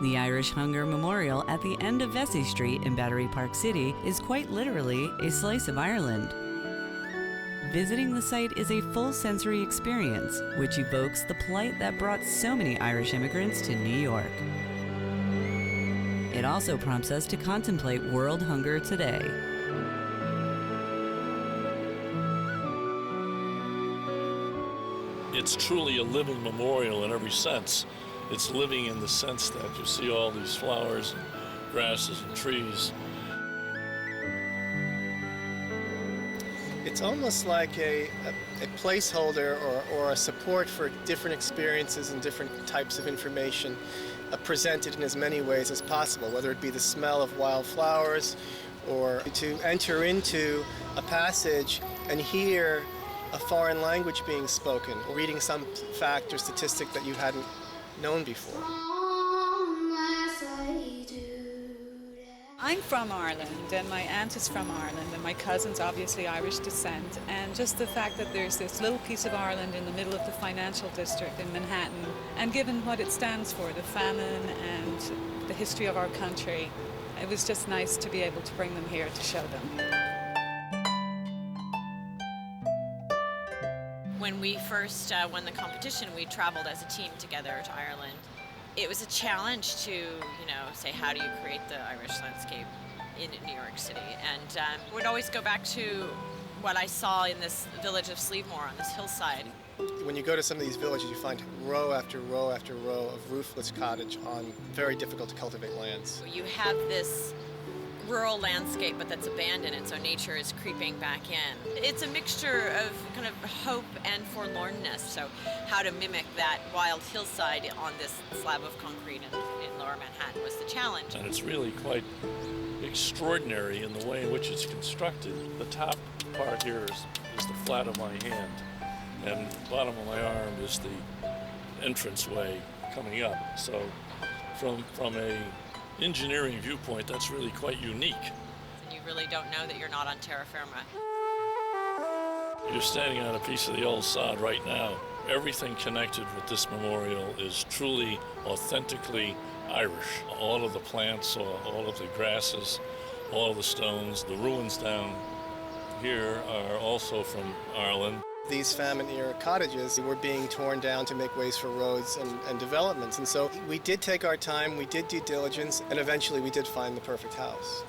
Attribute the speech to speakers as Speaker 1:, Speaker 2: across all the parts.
Speaker 1: The Irish Hunger Memorial at the end of Vesey Street in Battery Park City is quite literally a slice of Ireland. Visiting the site is a full sensory experience, which evokes the plight that brought so many Irish immigrants to New York. It also prompts us to contemplate world hunger today.
Speaker 2: It's truly a living memorial in every sense. It's living in the sense that you see all these flowers and grasses and trees.
Speaker 3: It's almost like a placeholder or a support for different experiences and different types of information presented in as many ways as possible, whether it be the smell of wildflowers or to enter into a passage and hear a foreign language being spoken, or reading some fact or statistic that you hadn't known before.
Speaker 4: I'm from Ireland, and my aunt is from Ireland, and my cousin's obviously Irish descent, and just the fact that there's this little piece of Ireland in the middle of the financial district in Manhattan, and given what it stands for, the famine and the history of our country, it was just nice to be able to bring them here to show them.
Speaker 5: When we first won the competition, we traveled as a team together to Ireland. It was a challenge to, say, how do you create the Irish landscape in New York City? And we'd always go back to what I saw in this village of Slievemore on this hillside.
Speaker 3: When you go to some of these villages, you find row after row after row of roofless cottage on very difficult to cultivate lands.
Speaker 5: You have this rural landscape, but that's abandoned, and so nature is creeping back in. It's a mixture of kind of hope and forlornness, so how to mimic that wild hillside on this slab of concrete in lower Manhattan was the challenge.
Speaker 2: And it's really quite extraordinary in the way in which it's constructed. The top part here is the flat of my hand, and the bottom of my arm is the entranceway coming up. So from a engineering viewpoint, that's really quite unique.
Speaker 5: And you really don't know that you're not on terra firma.
Speaker 2: You're standing on a piece of the old sod right now. Everything connected with this memorial is truly, authentically Irish. All of the plants, all of the grasses, all of the stones, the ruins down here are also from Ireland.
Speaker 3: These famine-era cottages were being torn down to make ways for roads and developments. And so we did take our time, we did due diligence, and eventually we did find the perfect house.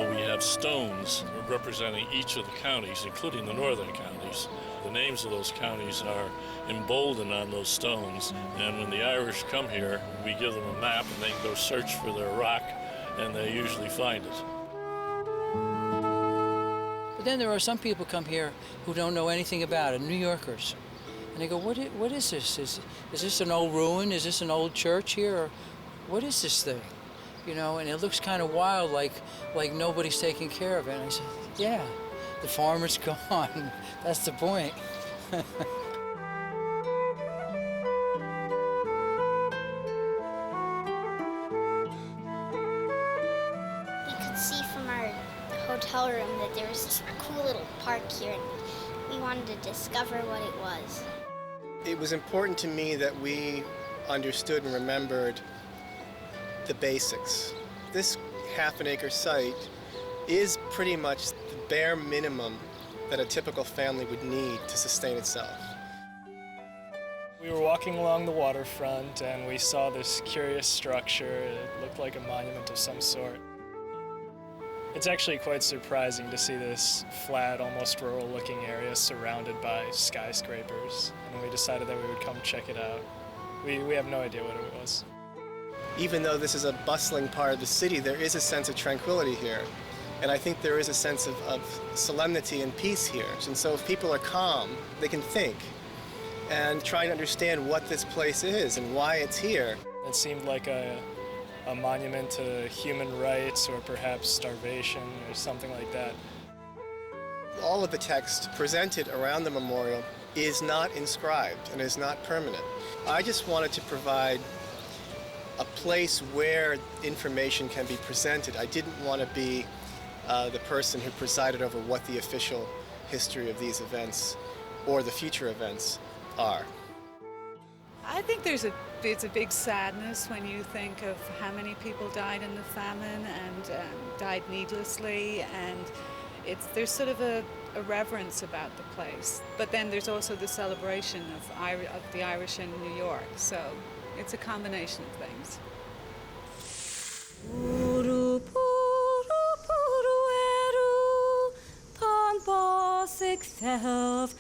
Speaker 2: We have stones representing each of the counties, including the northern counties. The names of those counties are emboldened on those stones. And when the Irish come here, we give them a map and they can go search for their rock, and they usually find it.
Speaker 6: But then there are some people come here who don't know anything about it, New Yorkers. And they go, what is this? Is this an old ruin? Is this an old church here? Or what is this thing? And it looks kind of wild, like nobody's taking care of it. And I said, yeah, the farmer's gone. That's the point.
Speaker 7: Hotel room that there was this cool little park here, and we wanted to discover what it was.
Speaker 3: It was important to me that we understood and remembered the basics. This half-an-acre site is pretty much the bare minimum that a typical family would need to sustain itself.
Speaker 8: We were walking along the waterfront and we saw this curious structure. It looked like a monument of some sort. It's actually quite surprising to see this flat, almost rural-looking area surrounded by skyscrapers, and we decided that we would come check it out. We have no idea what it was.
Speaker 3: Even though this is a bustling part of the city, there is a sense of tranquility here, and I think there is a sense of solemnity and peace here. And so if people are calm, they can think and try to understand what this place is and why it's here.
Speaker 8: It seemed like a monument to human rights or perhaps starvation or something like that.
Speaker 3: All of the text presented around the memorial is not inscribed and is not permanent. I just wanted to provide a place where information can be presented. I didn't want to be the person who presided over what the official history of these events or the future events are.
Speaker 4: I think it's a big sadness when you think of how many people died in the famine and died needlessly, and there's sort of a reverence about the place. But then there's also the celebration of the Irish in New York, so it's a combination of things.
Speaker 9: Self,